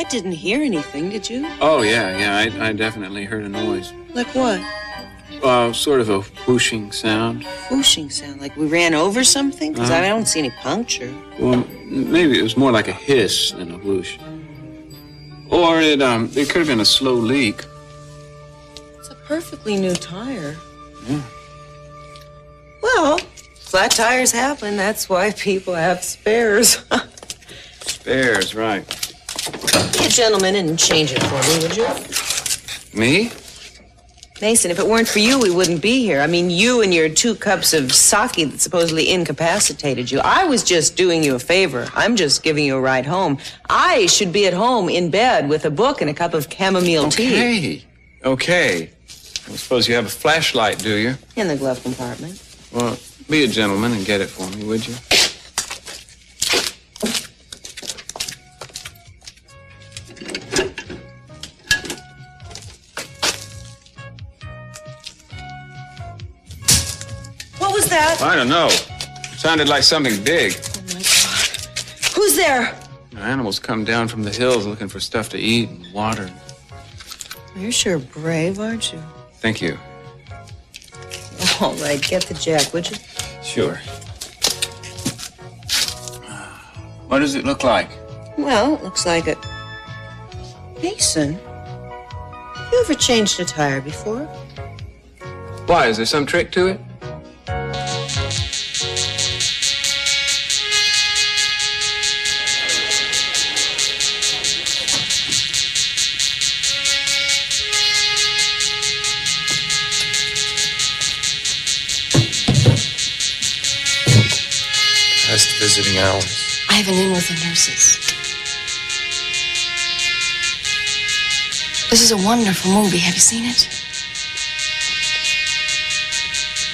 didn't hear anything, did you? Oh, yeah, I definitely heard a noise. Like what? Sort of a whooshing sound. Whooshing sound, like we ran over something? Because I don't see any puncture. Well, maybe it was more like a hiss than a whoosh. Or it could have been a slow leak. It's a perfectly new tire. Yeah. Well, flat tires happen. That's why people have spares. Spares, right. Be a gentleman and change it for me, would you? Me? Mason, if it weren't for you, we wouldn't be here. I mean, you and your 2 cups of sake that supposedly incapacitated you. I was just doing you a favor. I'm just giving you a ride home. I should be at home in bed with a book and a cup of chamomile tea. Okay. I suppose you have a flashlight, do you? In the glove compartment. Well, be a gentleman and get it for me, would you? What was that? I don't know. It sounded like something big. Oh, my God. Who's there? Animals come down from the hills looking for stuff to eat and water. You're sure brave, aren't you? Thank you. All right, get the jack, would you? Sure. What does it look like? Well, it looks like it. Mason, you ever changed a tire before? Why, is there some trick to it? Last visiting hours. I have an in with the nurses. This is a wonderful movie. Have you seen it?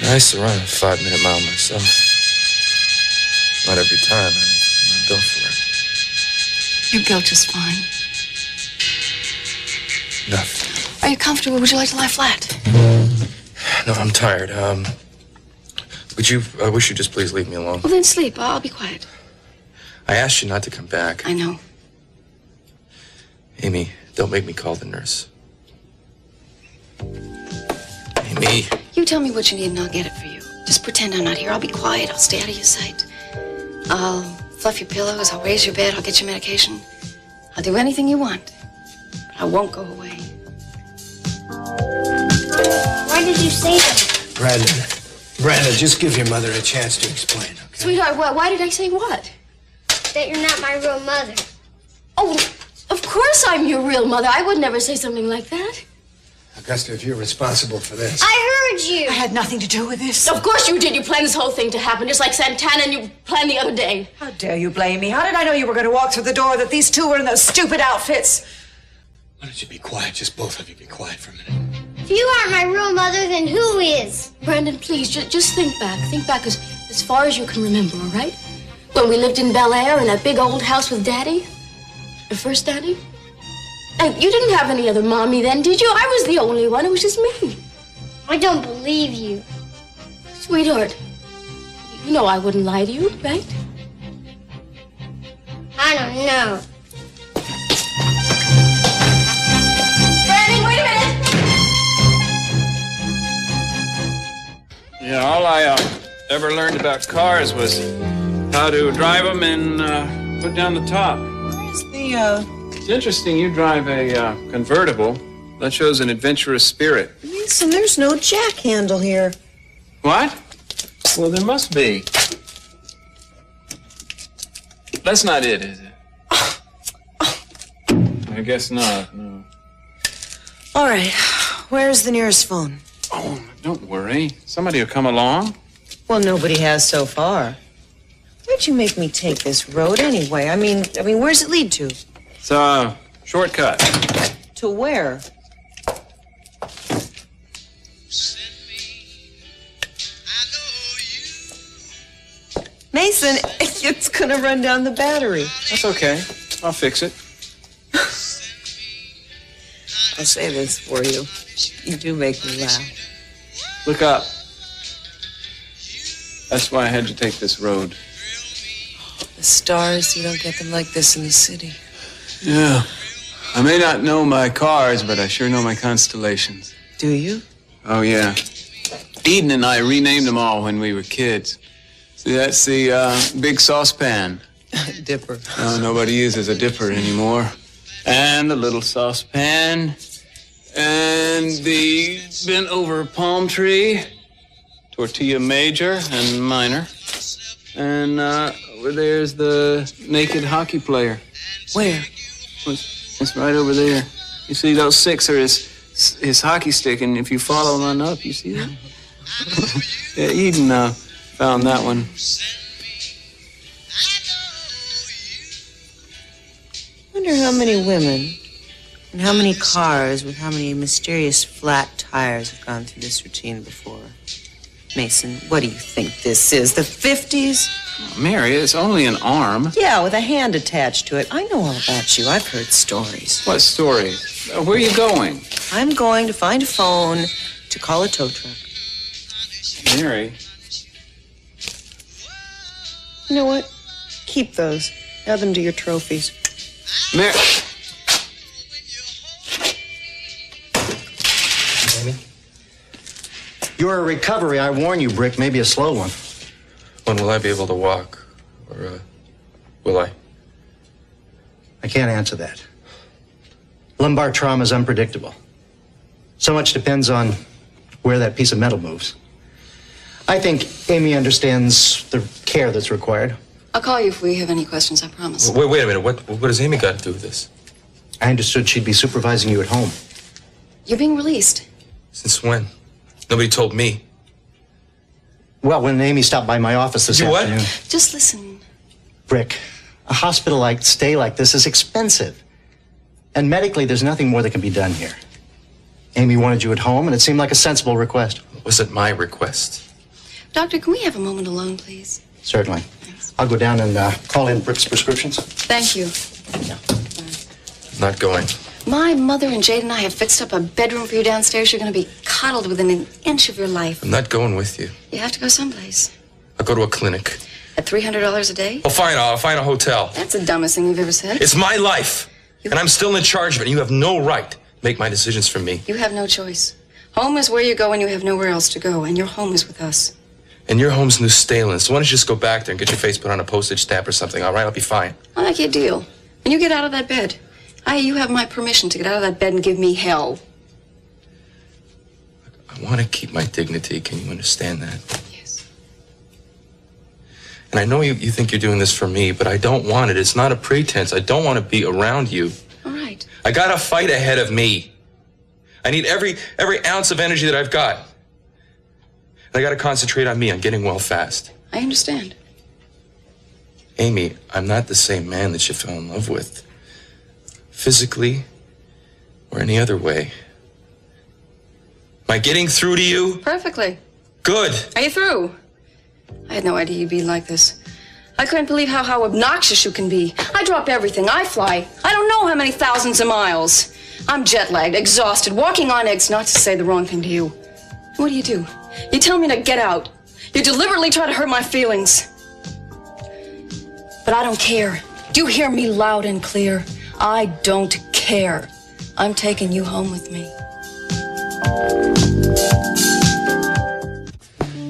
I used to run a 5-minute mile myself. Not every time. I'm built for it. You're built just fine. Enough. Are you comfortable? Would you like to lie flat? No, I'm tired. I wish you'd just please leave me alone. Well, then sleep. I'll be quiet. I asked you not to come back. I know. Amy, don't make me call the nurse. Amy. You tell me what you need and I'll get it for you. Just pretend I'm not here. I'll be quiet. I'll stay out of your sight. I'll fluff your pillows. I'll raise your bed. I'll get you medication. I'll do anything you want. But I won't go away. Why did you say that? Brandon, just give your mother a chance to explain, okay? Sweetheart, why did I say what? That you're not my real mother. Oh, of course I'm your real mother. I would never say something like that. Augusta, if you're responsible for this... I heard you! I had nothing to do with this. Of course you did. You planned this whole thing to happen, just like Santana and you planned the other day. How dare you blame me? How did I know you were going to walk through the door, that these 2 were in those stupid outfits? Why don't you be quiet? Just both of you be quiet for a minute. If you aren't my real mother, then who is? Brandon, please, just think back. Think back as far as you can remember, all right? When we lived in Bel Air in that big old house with Daddy. Your first Daddy. And you didn't have any other mommy then, did you? I was the only one. It was just me. I don't believe you. Sweetheart, you know I wouldn't lie to you, right? I don't know. Brandon, wait a minute! Yeah, all I ever learned about cars was how to drive them and put down the top. Where's the, It's interesting you drive a convertible. That shows an adventurous spirit. Mason, there's no jack handle here. What? Well, there must be. That's not it, is it? I guess not, no. All right, where's the nearest phone? Oh, don't worry. Somebody will come along. Well, nobody has so far. Why'd you make me take this road anyway? I mean, where's it lead to? It's a shortcut. To where? Mason, it's gonna run down the battery. That's okay. I'll fix it. I'll say this for you. You do make me laugh. Look up. That's why I had to take this road. The stars, you don't get them like this in the city. Yeah. I may not know my cars, but I sure know my constellations. Do you? Oh, yeah. Eden and I renamed them all when we were kids. See, that's the big saucepan. Dipper. No, nobody uses a dipper anymore. And the little saucepan. And the bent-over palm tree. Tortilla major and minor. And over there's the naked hockey player. Where? It's right over there. You see, those 6 are his hockey stick, and if you follow them on up, you see that? Yeah, Eden found that one. I wonder how many women and how many cars with how many mysterious flat tires have gone through this routine before. Mason, what do you think this is? The 50s? Oh, Mary, it's only an arm. Yeah, with a hand attached to it. I know all about you. I've heard stories. What stories? Where are you going? I'm going to find a phone to call a tow truck. Mary. You know what? Keep those. Add them to your trophies. Mary. Amy? Your recovery, I warn you, Brick, may be a slow one. When will I be able to walk? Or, will I? I can't answer that. Lumbar trauma is unpredictable. So much depends on where that piece of metal moves. I think Amy understands the care that's required. I'll call you if we have any questions, I promise. Wait a minute. What has Amy got to do with this? I understood she'd be supervising you at home. You're being released. Since when? Nobody told me. Well, when Amy stopped by my office this afternoon. What? Just listen. Brick, a hospital stay like this is expensive. And medically, there's nothing more that can be done here. Amy wanted you at home, and it seemed like a sensible request. Was it my request? Doctor, can we have a moment alone, please? Certainly. Thanks. I'll go down and call in Brick's prescriptions. Thank you. Yeah. Not going. My mother and Jade and I have fixed up a bedroom for you downstairs. You're going to be coddled within an inch of your life. I'm not going with you. You have to go someplace. I'll go to a clinic. At $300 a day? Oh, fine. I'll find a hotel. That's the dumbest thing you've ever said. It's my life. And I'm still in charge of it. And you have no right to make my decisions for me. You have no choice. Home is where you go when you have nowhere else to go. And your home is with us. And your home's New Stalin. So why don't you just go back there and get your face put on a postage stamp or something, all right? I'll be fine. I'll make you a deal. When you get out of that bed, you have my permission to get out of that bed and give me hell. I want to keep my dignity. Can you understand that? Yes. And I know you think you're doing this for me, but I don't want it. It's not a pretense. I don't want to be around you. All right. I got a fight ahead of me. I need every ounce of energy that I've got. And I got to concentrate on me, on getting well fast. I understand. Amy, I'm not the same man that you fell in love with. Physically or any other way. Am I getting through to you? Perfectly. Good. Are you through? I had no idea you'd be like this. I couldn't believe how obnoxious you can be. I drop everything. I fly. I don't know how many thousands of miles. I'm jet-lagged, exhausted, walking on eggs, not to say the wrong thing to you. What do? You tell me to get out. You deliberately try to hurt my feelings. But I don't care. Do you hear me loud and clear? I don't care. I'm taking you home with me.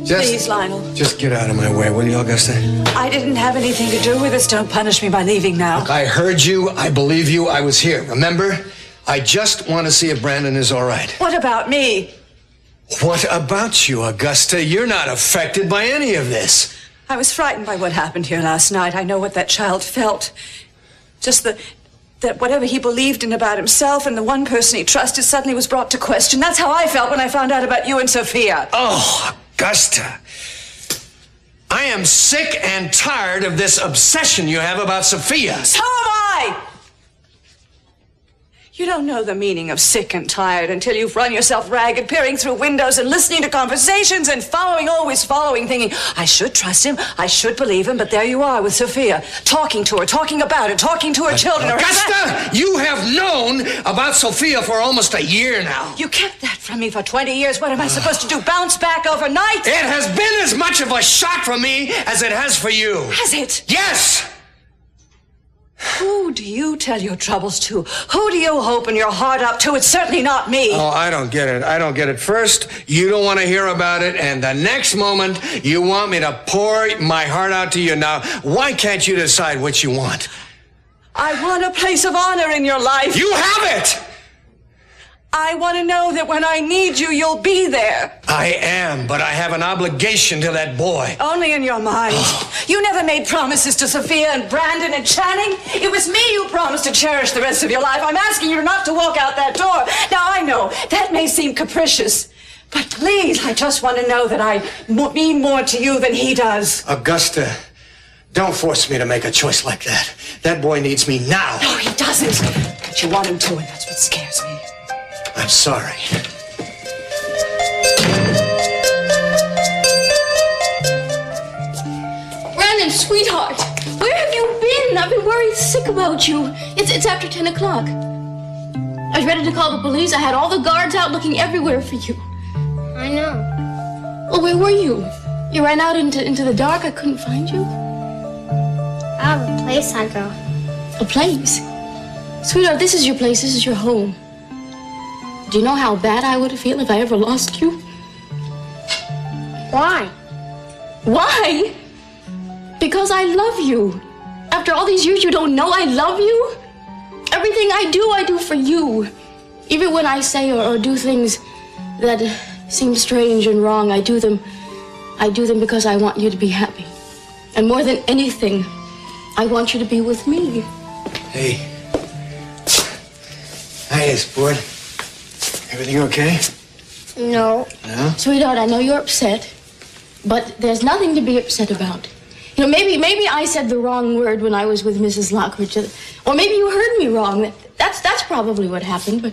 Please, Lionel. Just get out of my way, will you, Augusta? I didn't have anything to do with this. Don't punish me by leaving now. Look, I heard you. I believe you. I was here. Remember? I just want to see if Brandon is all right. What about me? What about you, Augusta? You're not affected by any of this. I was frightened by what happened here last night. I know what that child felt. Just that whatever he believed in about himself and the one person he trusted suddenly was brought to question. That's how I felt when I found out about you and Sophia. Oh, Augusta. I am sick and tired of this obsession you have about Sophia. So am I! You don't know the meaning of sick and tired until you've run yourself ragged, peering through windows and listening to conversations and always following, thinking, I should trust him, I should believe him, but there you are with Sophia, talking to her, talking about her, talking to her children. Augusta, you have known about Sophia for almost a year now. You kept that from me for 20 years. What am I supposed to do, bounce back overnight? It has been as much of a shock for me as it has for you. Has it? Yes! Who do you tell your troubles to? Who do you open your heart up to? It's certainly not me. Oh, I don't get it. I don't get it. First, you don't want to hear about it, and the next moment, you want me to pour my heart out to you. Now, why can't you decide what you want? I want a place of honor in your life. You have it! I want to know that when I need you, you'll be there. I am, but I have an obligation to that boy. Only in your mind. You never made promises to Sophia and Brandon and Channing. It was me you promised to cherish the rest of your life. I'm asking you not to walk out that door. Now, I know that may seem capricious, but please, I just want to know that I mean more to you than he does. Augusta, don't force me to make a choice like that. That boy needs me now. No, he doesn't. But you want him to, and that's what scares me. I'm sorry. Brandon, sweetheart, where have you been? I've been worried sick about you. It's after 10 o'clock. I was ready to call the police. I had all the guards out looking everywhere for you. I know. Well, where were you? You ran out into the dark. I couldn't find you. I have a place I go. A place? Sweetheart, this is your place. This is your home. Do you know how bad I would feel if I ever lost you? Why? Why? Because I love you. After all these years, you don't know I love you? Everything I do for you. Even when I say or do things that seem strange and wrong, I do them because I want you to be happy. And more than anything, I want you to be with me. Hey. Hey, sport. Everything okay? No. No? Sweetheart, I know you're upset, but there's nothing to be upset about. You know, maybe I said the wrong word when I was with Mrs. Lockridge, or maybe you heard me wrong. That's probably what happened. But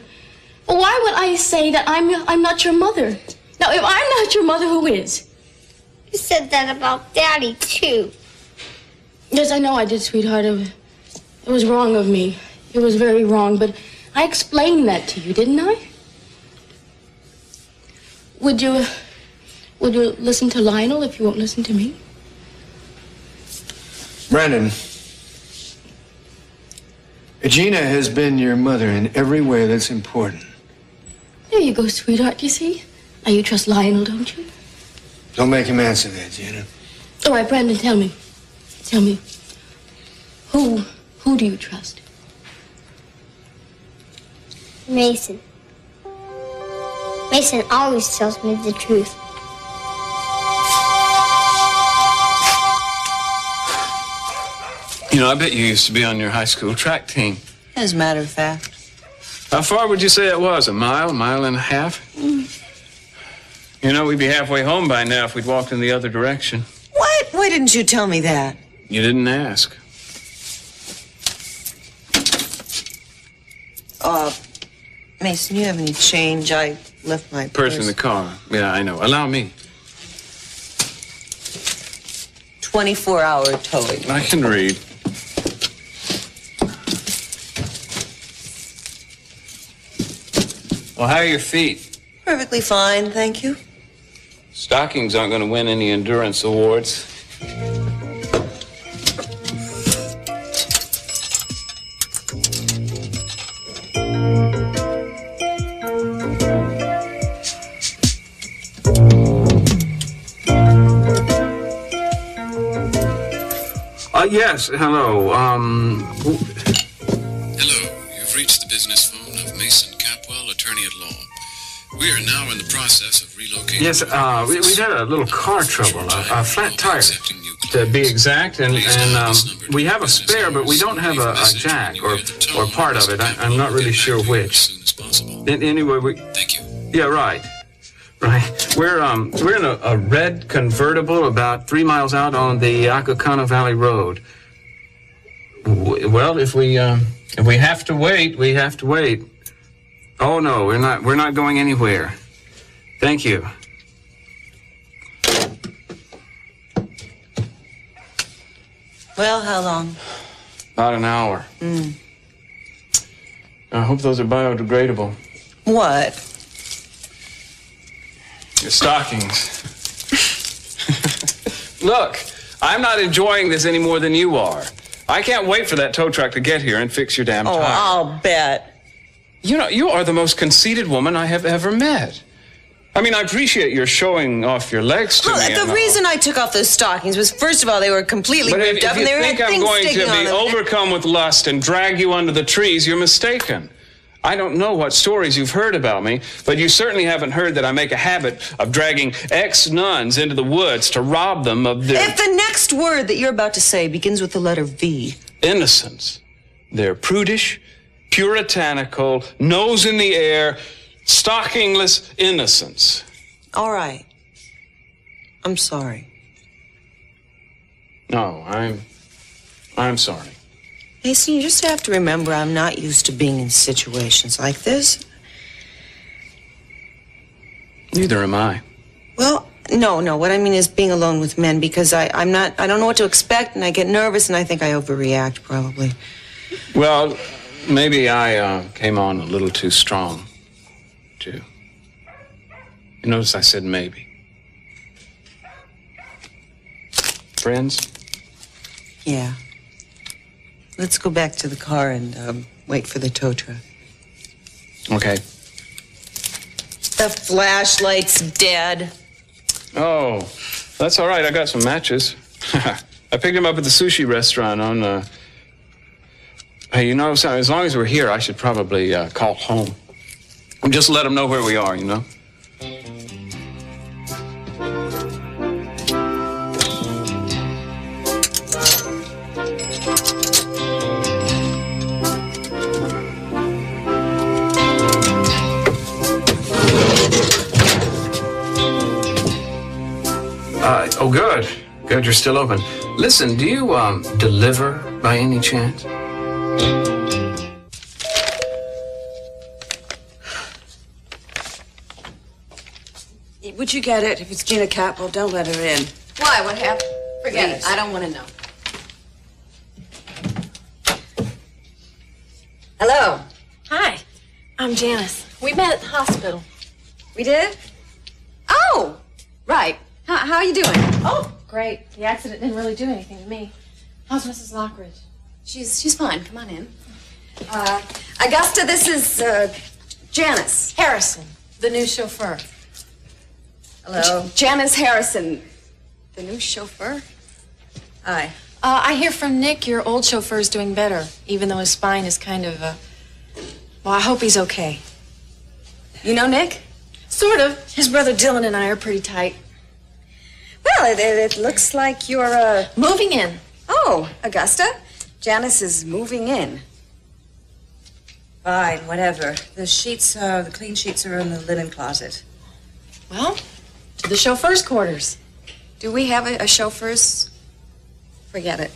why would I say that I'm not your mother? Now, if I'm not your mother, who is? You said that about Daddy, too. Yes, I know I did, sweetheart. It was wrong of me. It was very wrong, but I explained that to you, didn't I? Would you listen to Lionel if you won't listen to me? Brandon, Gina has been your mother in every way that's important. There you go, sweetheart, you see? Now you trust Lionel, don't you? Don't make him answer that, Gina. All right, Brandon, tell me. Tell me. Who do you trust? Mason. Mason always tells me the truth. You know, I bet you used to be on your high school track team. As a matter of fact. How far would you say it was? A mile and a half? You know, we'd be halfway home by now if we'd walked in the other direction. What? Why didn't you tell me that? You didn't ask. Mason, you have any change? I left my Purse in the car. Yeah, I know. Allow me. 24-hour towing. I can read. Well, how are your feet? Perfectly fine, thank you. Stockings aren't going to win any endurance awards. Yes, hello. Hello, you've reached the business phone of Mason Capwell, attorney at law. We are now in the process of relocating... Yes, we had a little car trouble, a flat tire, to be exact, and we have a spare, but we don't have a jack or part of it. I'm not really sure which. Anyway, Thank you. Yeah, right. Right. We're in a red convertible about 3 miles out on the Augusta Valley Road. Well, if we have to wait, we have to wait. Oh no, we're not going anywhere. Thank you. Well, how long? About an hour. I hope those are biodegradable. What? Your stockings. Look, I'm not enjoying this any more than you are. I can't wait for that tow truck to get here and fix your damn tire. Oh, I'll bet. You know, you are the most conceited woman I have ever met. I mean, I appreciate your showing off your legs to me. The reason I took off those stockings was, first of all, they were completely ripped up, and they had things sticking on them. If you think I'm going to be overcome with lust and drag you under the trees, you're mistaken. I don't know what stories you've heard about me, but you certainly haven't heard that I make a habit of dragging ex-nuns into the woods to rob them of their... If the next word that you're about to say begins with the letter V. Innocence. They're prudish, puritanical, nose in the air, stockingless innocence. All right. I'm sorry. No, I'm sorry. Mason, you just have to remember I'm not used to being in situations like this. Neither am I. Well, no. What I mean is being alone with men, because I don't know what to expect, and I get nervous, and I think I overreact, probably. Well, maybe I came on a little too strong, too. You notice I said maybe. Friends? Yeah. Let's go back to the car and wait for the tow truck. Okay. The flashlight's dead. Oh, that's all right. I got some matches. I picked them up at the sushi restaurant on, Hey, you know something? As long as we're here, I should probably call home. And just let them know where we are, you know? Oh, good. Good, you're still open. Listen, do you, deliver by any chance? Would you get it? If it's Gina Catwell, don't let her in. Why? What happened? Forget Please. it. I don't want to know. Hello. Hi, I'm Janice. We met at the hospital. We did? Oh, right. How are you doing? Oh, great. The accident didn't really do anything to me. How's Mrs. Lockridge? She's fine. Come on in. Augusta, this is Janice. Harrison, the new chauffeur. Hello. Janice Harrison, the new chauffeur. Hi. I hear from Nick your old chauffeur's doing better, even though his spine is kind of, well, I hope he's okay. You know Nick? Sort of. His brother Dylan and I are pretty tight. Well, it looks like you're, moving in. Oh, Augusta, Janice is moving in. Fine, whatever. The clean sheets are in the linen closet. Well, to the chauffeur's quarters. Do we have a chauffeur's? Forget it.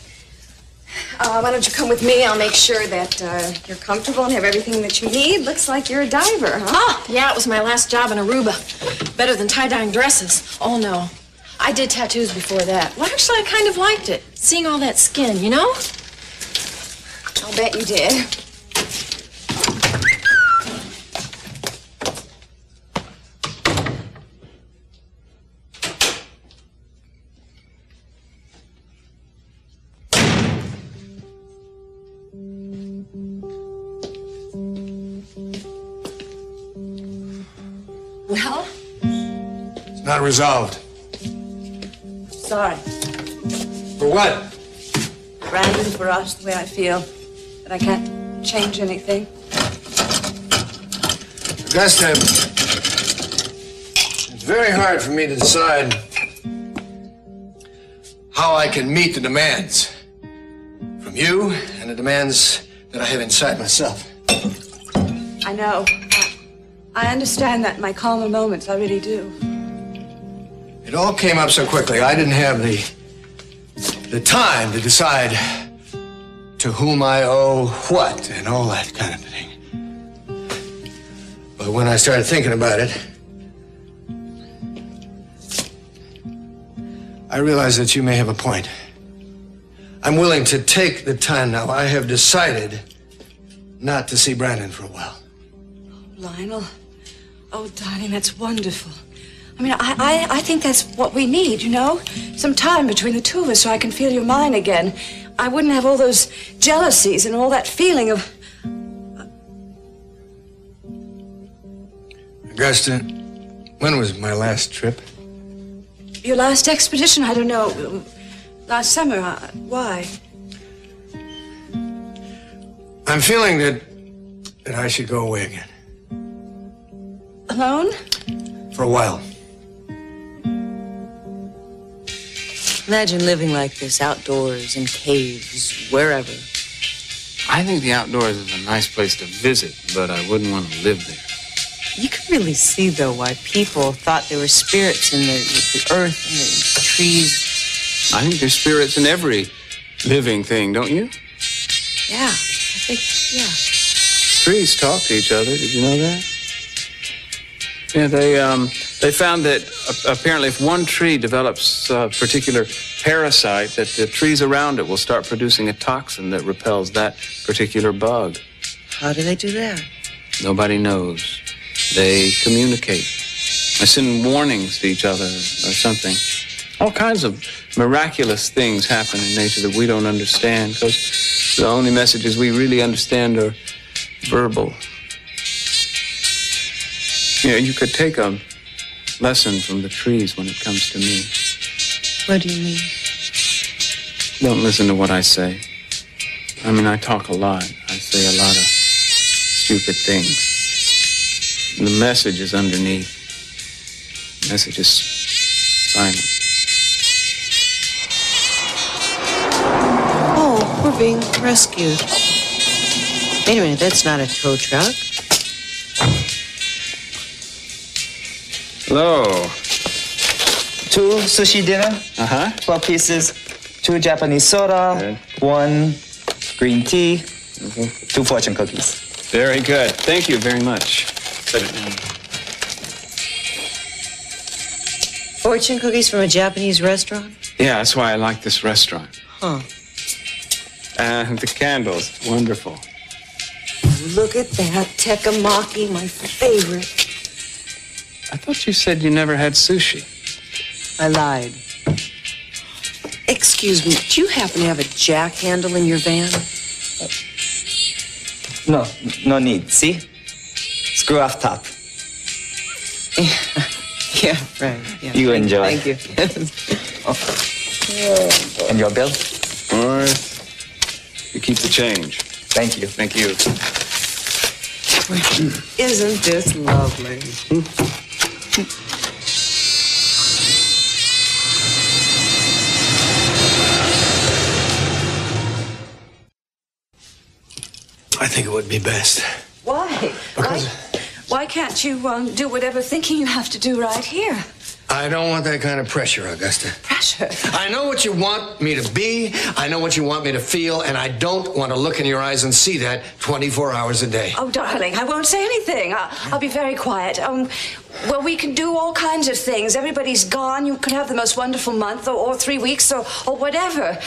Why don't you come with me? I'll make sure that you're comfortable and have everything that you need. Looks like you're a diver, huh? Oh, yeah, it was my last job in Aruba. Better than tie-dyeing dresses. Oh, no. I did tattoos before that. Well, actually, I kind of liked it. Seeing all that skin, you know? I'll bet you did. Well? It's not resolved. Sorry. For what? Brandon, for us, the way I feel. That I can't change anything. Augusta, it's very hard for me to decide how I can meet the demands from you and the demands that I have inside myself. I know. I understand that in my calmer moments. I really do. It all came up so quickly. I didn't have the time to decide to whom I owe what and all that kind of thing. But when I started thinking about it, I realized that you may have a point. I'm willing to take the time now. I have decided not to see Brandon for a while. Lionel. Oh, darling, that's wonderful. I mean, I think that's what we need, you know? Some time between the two of us so I can feel you're mine again. I wouldn't have all those jealousies and all that feeling of... Augusta, when was my last trip? Your last expedition, I don't know. Last summer. Why? I'm feeling that I should go away again. Alone? For a while. Imagine living like this, outdoors, in caves, wherever. I think the outdoors is a nice place to visit, but I wouldn't want to live there. You can really see, though, why people thought there were spirits in the earth and the trees. I think there's spirits in every living thing, don't you? Yeah, I think, yeah. Trees talk to each other. Did you know that? Yeah, they found that apparently if one tree develops a particular parasite, that the trees around it will start producing a toxin that repels that particular bug. How do they do that? Nobody knows. They communicate. They send warnings to each other or something. All kinds of miraculous things happen in nature that we don't understand because the only messages we really understand are verbal. You know, you could take a lesson from the trees when it comes to me. What do you mean? Don't listen to what I say. I mean, I talk a lot. I say a lot of stupid things. And the message is underneath. The message is silent. Oh, we're being rescued. Wait a minute, that's not a tow truck. Hello. 2 sushi dinner, 12 pieces, 2 Japanese soda, Good. 1 green tea, 2 fortune cookies. Very good. Thank you very much. Set it down. Fortune cookies from a Japanese restaurant? Yeah, that's why I like this restaurant. Huh. And the candles, wonderful. Look at that teppanyaki, my favorite. I thought you said you never had sushi. I lied. Excuse me, do you happen to have a jack handle in your van? No need. See? Screw off top. Yeah, right. Yeah. You enjoy. Thank you. And your bill? All right. You keep the change. Thank you. Thank you. Isn't this lovely? I think it would be best. Why? Because Why can't you do whatever thinking you have to do right here? I don't want that kind of pressure, Augusta. Pressure? I know what you want me to be. I know what you want me to feel, and I don't want to look in your eyes and see that 24 hours a day. Oh, darling, I won't say anything. I'll be very quiet. Well, we can do all kinds of things. Everybody's gone. You could have the most wonderful month or 3 weeks or whatever.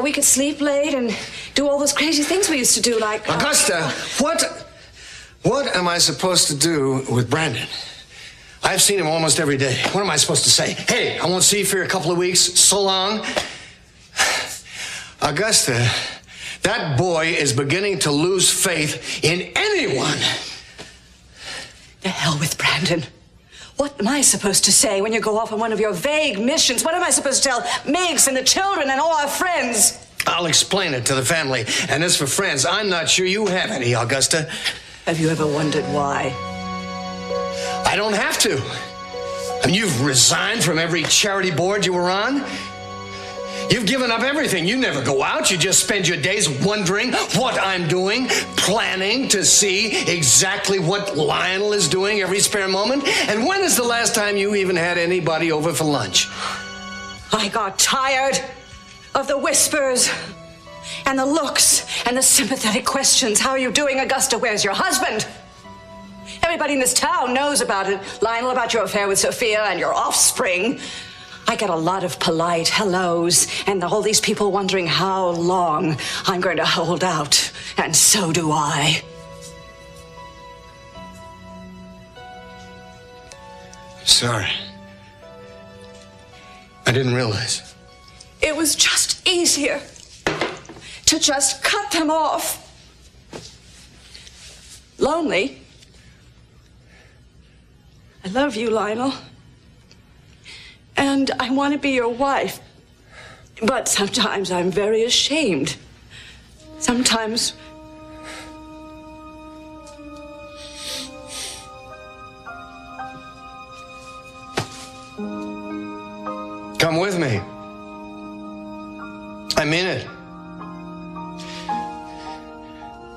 We could sleep late and do all those crazy things we used to do, like... Augusta, what am I supposed to do with Brandon? I've seen him almost every day. What am I supposed to say? Hey, I won't see you for a couple of weeks. So long. Augusta, that boy is beginning to lose faith in anyone. The hell with Brandon. What am I supposed to say when you go off on one of your vague missions? What am I supposed to tell Miggs and the children and all our friends? I'll explain it to the family. And as for friends, I'm not sure you have any, Augusta. Have you ever wondered why? I don't have to. I mean, you've resigned from every charity board you were on. You've given up everything. You never go out. You just spend your days wondering what I'm doing, planning to see exactly what Lionel is doing every spare moment. And when is the last time you even had anybody over for lunch? I got tired of the whispers and the looks and the sympathetic questions. How are you doing, Augusta? Where's your husband? Everybody in this town knows about it. Lionel, about your affair with Sophia and your offspring. I get a lot of polite hellos and all these people wondering how long I'm going to hold out. And so do I. Sorry. I didn't realize. It was just easier to just cut them off. Lonely. I love you, Lionel. And I want to be your wife. But sometimes I'm very ashamed. Sometimes... Come with me. I mean it.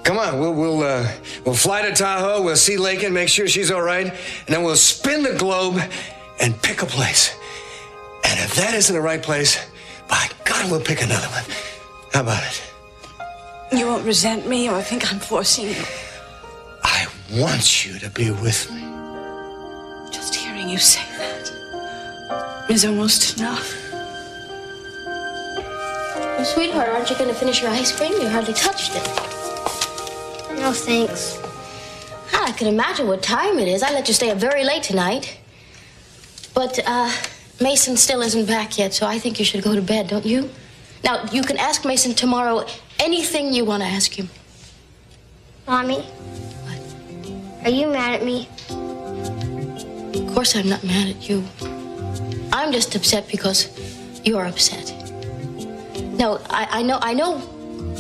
Come on, we'll fly to Tahoe, we'll see Lakin, make sure she's all right, and then we'll spin the globe and pick a place. And if that isn't the right place, by God, we'll pick another one. How about it? You won't resent me or think I'm forcing you. I want you to be with me. Just hearing you say that is almost enough. Well, sweetheart, aren't you going to finish your ice cream? You hardly touched it. No, thanks. I can imagine what time it is. I let you stay up very late tonight. But, Mason still isn't back yet, so I think you should go to bed, don't you? Now, you can ask Mason tomorrow anything you want to ask him. Mommy? What? Are you mad at me? Of course I'm not mad at you. I'm just upset because you're upset. No, I know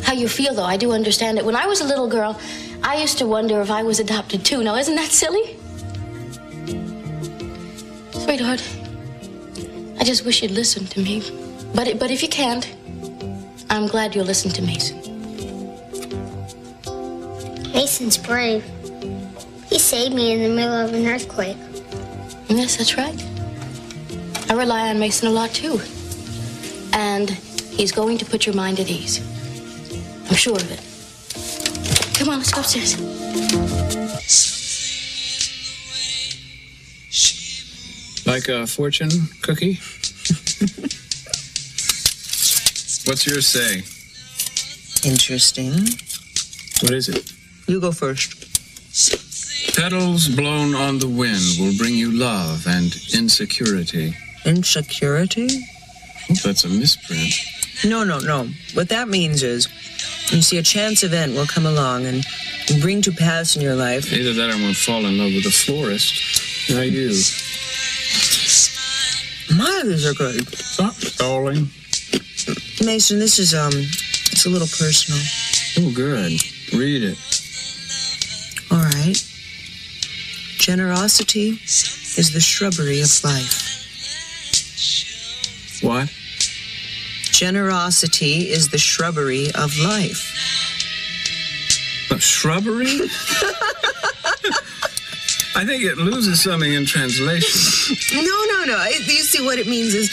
how you feel, though. I do understand it. When I was a little girl, I used to wonder if I was adopted, too. Now, isn't that silly? Sweetheart, I just wish you'd listen to me. But if you can't, I'm glad you'll listen to Mason. Mason's brave. He saved me in the middle of an earthquake. Yes, that's right. I rely on Mason a lot, too. And he's going to put your mind at ease. I'm sure of it. Come on, let's go upstairs. Like a fortune cookie? What's yours say? Interesting. What is it? You go first. Petals blown on the wind will bring you love and insecurity. Insecurity? That's a misprint. No. What that means is, you see, a chance event will come along and bring to pass in your life. Either that or I'm going to fall in love with a florist. How you? My others are good. Stop stalling. Mason, this is, it's a little personal. Oh, good. Read it. All right. Generosity is the shrubbery of life. What? Generosity is the shrubbery of life. A shrubbery? I think it loses something in translation. No. You see, what it means is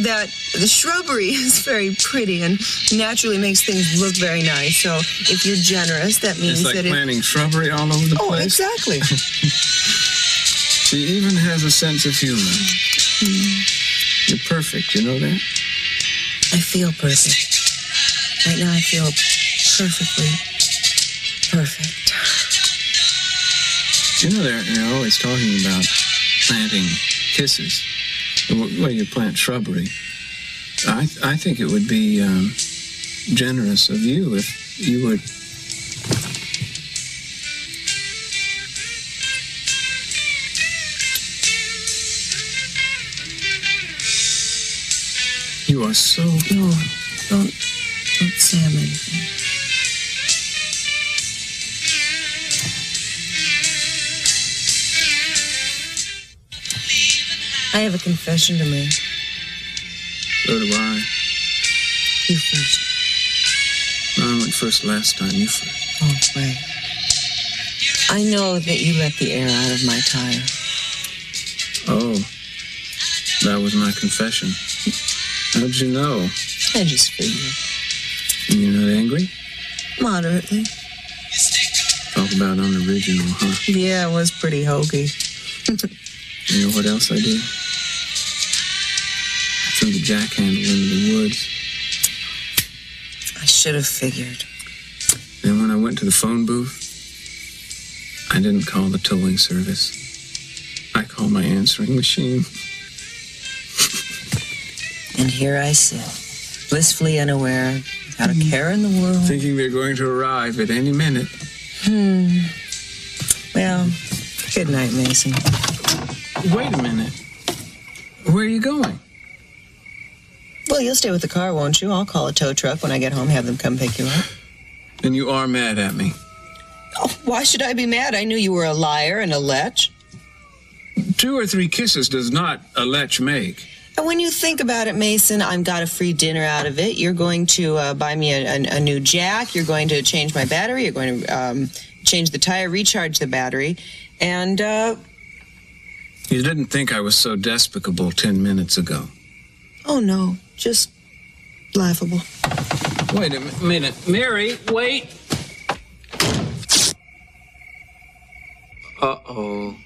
that the shrubbery is very pretty and naturally makes things look very nice. So if you're generous, that means it's like that planting shrubbery all over the place. Oh, exactly. She even has a sense of humor. You're perfect, you know that? I feel perfect. Right now I feel perfectly perfect. You know, they're always talking about planting kisses. Well, you plant shrubbery. I think it would be generous of you if you would... You are so... No, don't say I'm anything. I have a confession to make. So do I. You first. No, I went first last time. You first. Oh, right. I know that you let the air out of my tire. Oh, that was my confession. How'd you know? I just figured. You're not angry? Moderately. Talk about unoriginal, huh? Yeah, it was pretty hokey. You know what else I did? I threw the jack handle into the woods. I should have figured. Then when I went to the phone booth, I didn't call the towing service. I called my answering machine. And here I sit, blissfully unaware, without a care in the world. Thinking they're going to arrive at any minute. Well, good night, Mason. Wait a minute. Where are you going? Well, you'll stay with the car, won't you? I'll call a tow truck when I get home, have them come pick you up. And you are mad at me. Oh, why should I be mad? I knew you were a liar and a lech. 2 or 3 kisses does not a lech make. And when you think about it, Mason, I've got a free dinner out of it. You're going to buy me a new jack. You're going to change my battery. You're going to change the tire, recharge the battery. And, You didn't think I was so despicable 10 minutes ago. Oh, no. Just laughable. Wait a minute. Mary, wait. Uh-oh.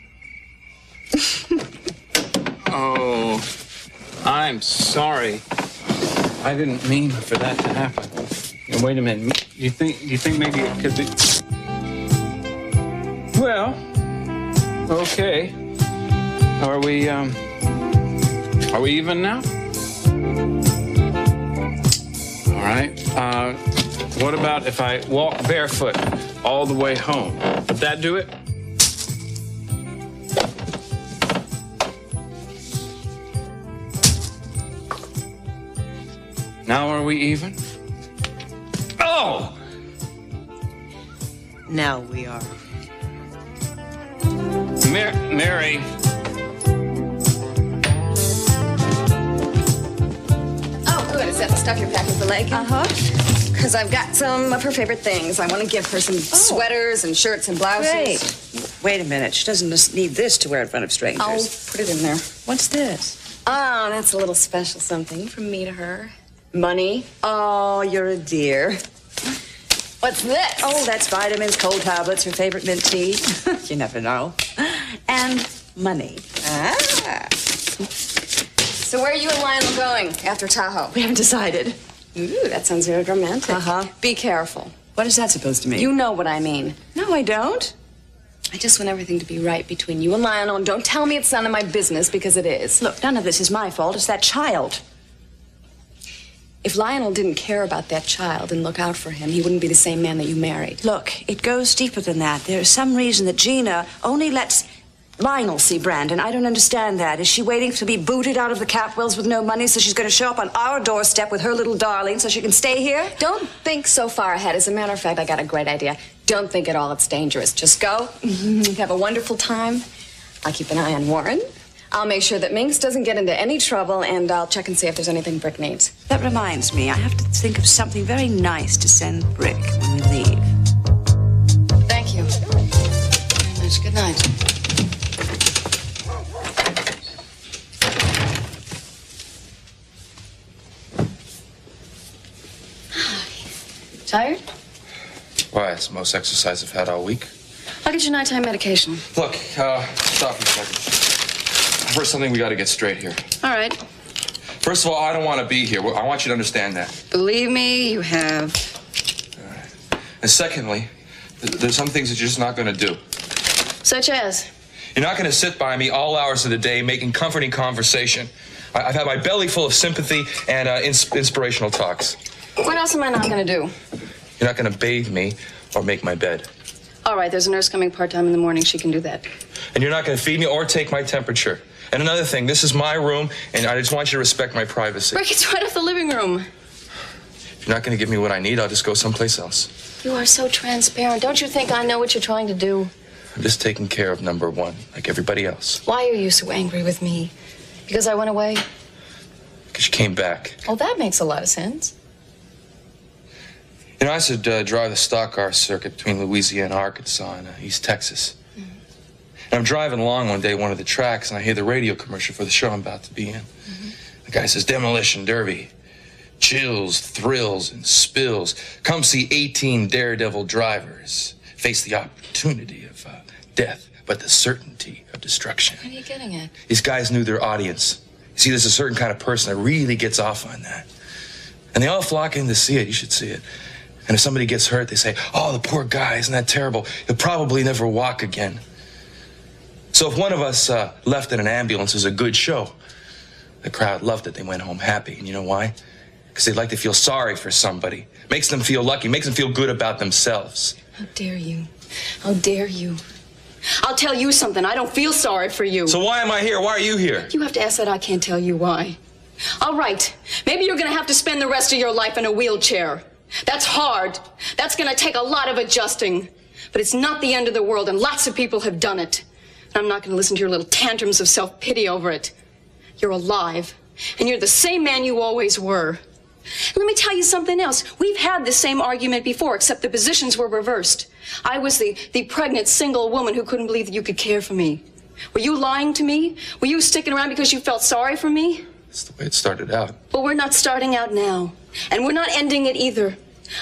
Oh, I'm sorry. I didn't mean for that to happen. Now, wait a minute. You think maybe it could be... Well, okay. Are we even now? All right. What about if I walk barefoot all the way home? Would that do it? Now are we even? Oh! Now we are. Mary. Oh, good. Is that the stuff you're packing for Lake? Uh-huh. Because I've got some of her favorite things. I want to give her some sweaters and shirts and blouses. Great. Wait a minute. She doesn't just need this to wear in front of strangers. I'll put it in there. What's this? Oh, that's a little special something from me to her. Money. Oh, you're a dear. What's this? Oh, that's vitamins, cold tablets, her favorite mint tea. You never know. And money. Ah. So where are you and Lionel going after Tahoe? We haven't decided. Ooh, that sounds very romantic. Uh-huh. Be careful. What is that supposed to mean? You know what I mean. No, I don't. I just want everything to be right between you and Lionel, and don't tell me it's none of my business, because it is. Look, none of this is my fault. It's that child. If Lionel didn't care about that child and look out for him, he wouldn't be the same man that you married. Look, it goes deeper than that. There's some reason that Gina only lets Lionel see Brandon. I don't understand that. Is she waiting to be booted out of the Capwells with no money so she's going to show up on our doorstep with her little darling so she can stay here? Don't think so far ahead. As a matter of fact, I got a great idea. Don't think at all it's dangerous. Just go, have a wonderful time. I'll keep an eye on Warren. I'll make sure that Minx doesn't get into any trouble, and I'll check and see if there's anything Brick needs. That reminds me, I have to think of something very nice to send Brick when we leave. Thank you very much. Good night. Tired? Why? It's the most exercise I've had all week. I'll get you nighttime medication. Look, stop for a second. First, something we got to get straight here. All right. First of all, I don't want to be here. I want you to understand that. Believe me, you have. All right. And secondly, there's some things that you're just not going to do. Such as? You're not going to sit by me all hours of the day making comforting conversation. I've had my belly full of sympathy and inspirational talks. What else am I not going to do? You're not going to bathe me or make my bed. All right, there's a nurse coming part-time in the morning. She can do that. And you're not going to feed me or take my temperature. And another thing, this is my room, and I just want you to respect my privacy. Rick, it's right off the living room. If you're not going to give me what I need, I'll just go someplace else. You are so transparent. Don't you think I know what you're trying to do? I'm just taking care of number one, like everybody else. Why are you so angry with me? Because I went away? Because you came back. Oh, that makes a lot of sense. You know, I used to drive the stock car circuit between Louisiana, Arkansas, and East Texas. Mm-hmm. And I'm driving along one day, one of the tracks, and I hear the radio commercial for the show I'm about to be in. Mm-hmm. The guy says, Demolition Derby. Chills, thrills, and spills. Come see 18 daredevil drivers face the opportunity of death, but the certainty of destruction. What are you getting at? These guys knew their audience. You see, there's a certain kind of person that really gets off on that. And they all flock in to see it. You should see it. And if somebody gets hurt, they say, oh, the poor guy, isn't that terrible? He'll probably never walk again. So if one of us left in an ambulance is a good show, The crowd loved it. They went home happy. And you know why? Because they'd like to feel sorry for somebody. Makes them feel lucky. Makes them feel good about themselves. How dare you? How dare you? I'll tell you something. I don't feel sorry for you. So why am I here? Why are you here? You have to ask that. I can't tell you why. All right. Maybe you're going to have to spend the rest of your life in a wheelchair. That's hard. That's going to take a lot of adjusting. But it's not the end of the world, and lots of people have done it. And I'm not going to listen to your little tantrums of self-pity over it. You're alive, and you're the same man you always were. Let me tell you something else. We've had the same argument before, except the positions were reversed. I was the pregnant single woman who couldn't believe that you could care for me. Were you lying to me? Were you sticking around because you felt sorry for me? That's the way it started out. But we're not starting out now. And we're not ending it either.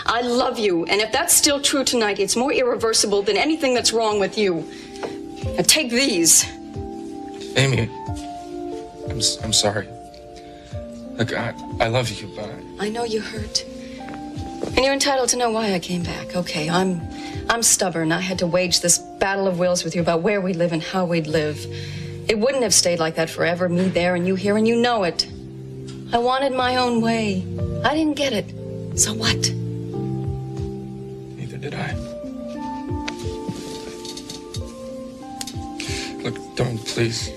I love you, and if that's still true tonight, it's more irreversible than anything that's wrong with you. Now take these. Amy, I'm sorry. Look, I love you, but I know you hurt. And you're entitled to know why I came back. Okay, I'm stubborn. I had to wage this battle of wills with you about where we live and how we'd live. It wouldn't have stayed like that forever, me there and you here, and you know it. I wanted my own way. I didn't get it. So what? Neither did I. Look, don't, please.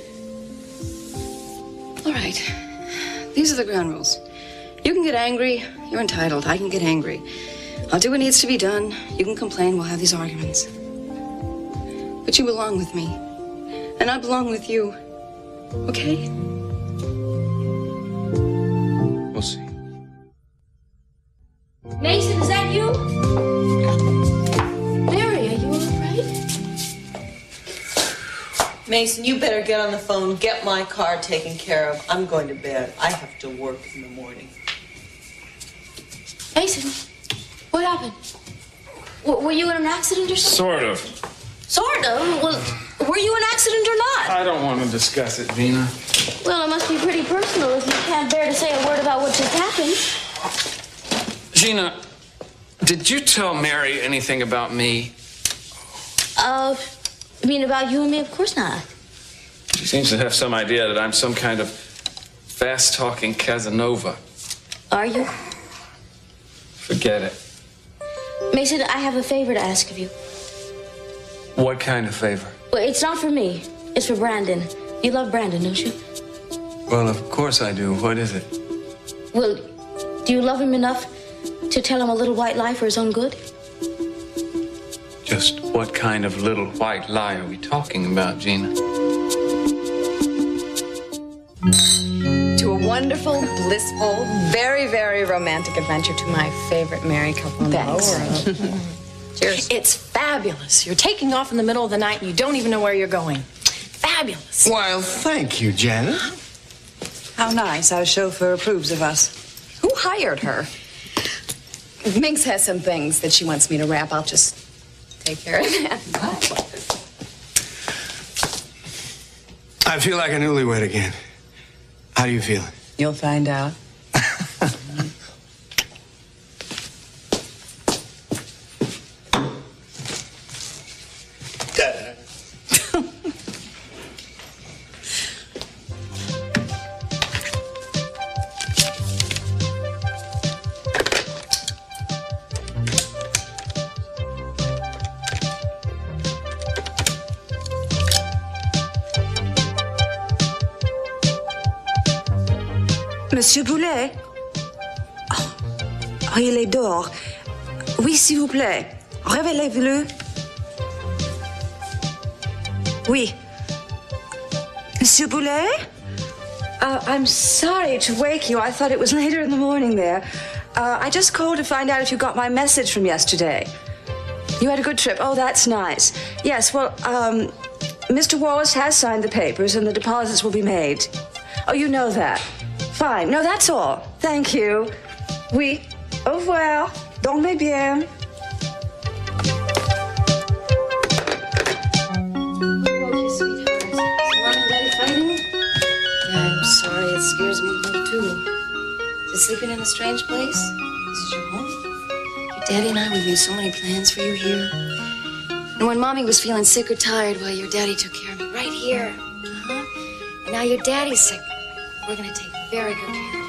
All right. These are the ground rules. You can get angry. You're entitled. I can get angry. I'll do what needs to be done. You can complain. We'll have these arguments. But you belong with me. And I belong with you. Okay? We'll see. Mason, is that you? Mary, are you all right? Mason, you better get on the phone, get my car taken care of. I'm going to bed. I have to work in the morning. Mason, what happened? Were you in an accident or something? Sort of. Sort of? Well, were you in an accident or not? I don't want to discuss it, Gina. Well, it must be pretty personal if you can't bear to say a word about what just happened. Gina, did you tell Mary anything about me? You mean about you and me? Of course not. She seems to have some idea that I'm some kind of fast-talking Casanova. Are you? Forget it. Mason, I have a favor to ask of you. What kind of favor? Well, it's not for me. It's for Brandon. You love Brandon, don't you? Well, of course I do. What is it? Well, do you love him enough to tell him a little white lie for his own good? Just what kind of little white lie are we talking about, Gina? To a wonderful, blissful, very, very romantic adventure to my favorite married couple in the whole world. Cheers. It's fabulous. You're taking off in the middle of the night and you don't even know where you're going. Fabulous. Well, thank you, Janet. How nice our chauffeur approves of us. Who hired her? Minx has some things that she wants me to wrap. I'll just take care of that. I feel like a newlywed again. How do you feel? You'll find out. Monsieur Boulet? Oh, il est dehors. Oui, s'il vous plaît. Réveillez-le. Oui. Monsieur Boulet? I'm sorry to wake you. I thought it was later in the morning there. I just called to find out if you got my message from yesterday. You had a good trip. Oh, that's nice. Yes, well, Mr. Wallace has signed the papers and the deposits will be made. Oh, you know that. Fine. No, that's all. Thank you. Oui. Au revoir. Dormez bien. Okay, sweetheart. Is Mom and Daddy fighting? Yeah, I'm sorry. It scares me a little, too. Is it sleeping in a strange place? This is your home? Your Daddy and I, we made so many plans for you here. And when Mommy was feeling sick or tired, well, your Daddy took care of me right here. And now your Daddy's sick. We're gonna take Very good, Karen.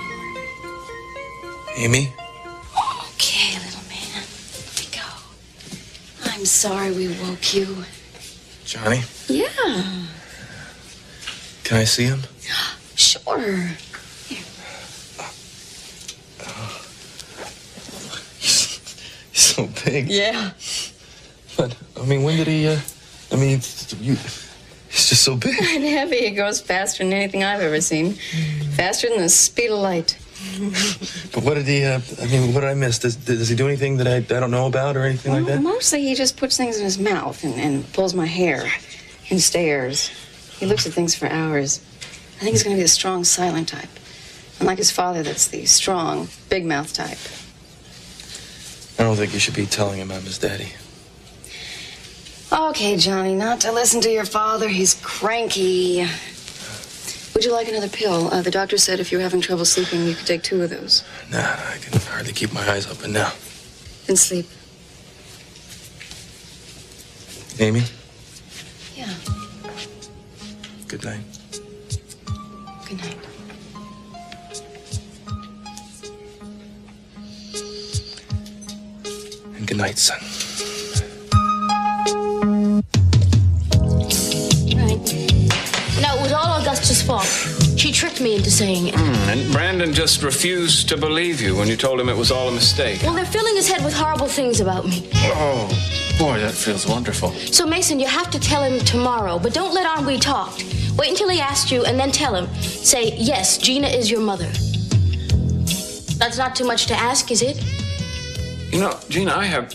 Amy? Okay, little man. Let me go. I'm sorry we woke you. Johnny? Yeah. Can I see him? Sure. Here. He's so big. Yeah. But, I mean, when did he, he's just so big. And heavy. He goes faster than anything I've ever seen. Faster than the speed of light. But what did he, what did I miss? Does he do anything that I don't know about or anything like that? Mostly he just puts things in his mouth and pulls my hair and stares. He looks at things for hours. I think he's going to be the strong, silent type. Unlike his father, that's the strong, big mouth type. I don't think you should be telling him I'm his daddy. Okay, Johnny, not to listen to your father. He's cranky. Would you like another pill? The doctor said if you're having trouble sleeping, you could take 2 of those. Nah, I can hardly keep my eyes open now. Then sleep. Amy? Yeah. Good night. Good night. And good night, son. No, it was all Augusta's fault. She tricked me into saying it. And Brandon just refused to believe you when you told him it was all a mistake. Well, they're filling his head with horrible things about me. Oh, boy, that feels wonderful. So, Mason, you have to tell him tomorrow, but don't let on we talked. Wait until he asks you and then tell him. Say, yes, Gina is your mother. That's not too much to ask, is it? You know, Gina, I have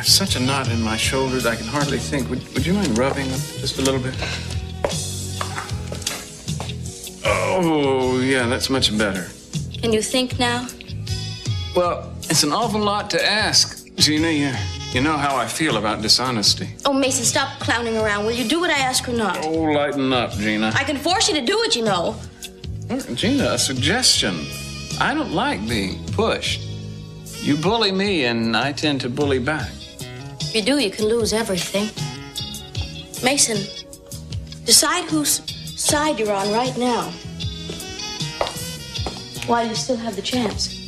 such a knot in my shoulders I can hardly think. Would you mind rubbing them just a little bit? Oh, yeah, that's much better. Can you think now? Well, it's an awful lot to ask, Gina. You know how I feel about dishonesty. Oh, Mason, stop clowning around. Will you do what I ask or not? Oh, lighten up, Gina. I can force you to do it, you know. Gina, a suggestion. I don't like being pushed. You bully me, and I tend to bully back. If you do, you can lose everything. Mason, decide whose side you're on right now. While you still have the chance.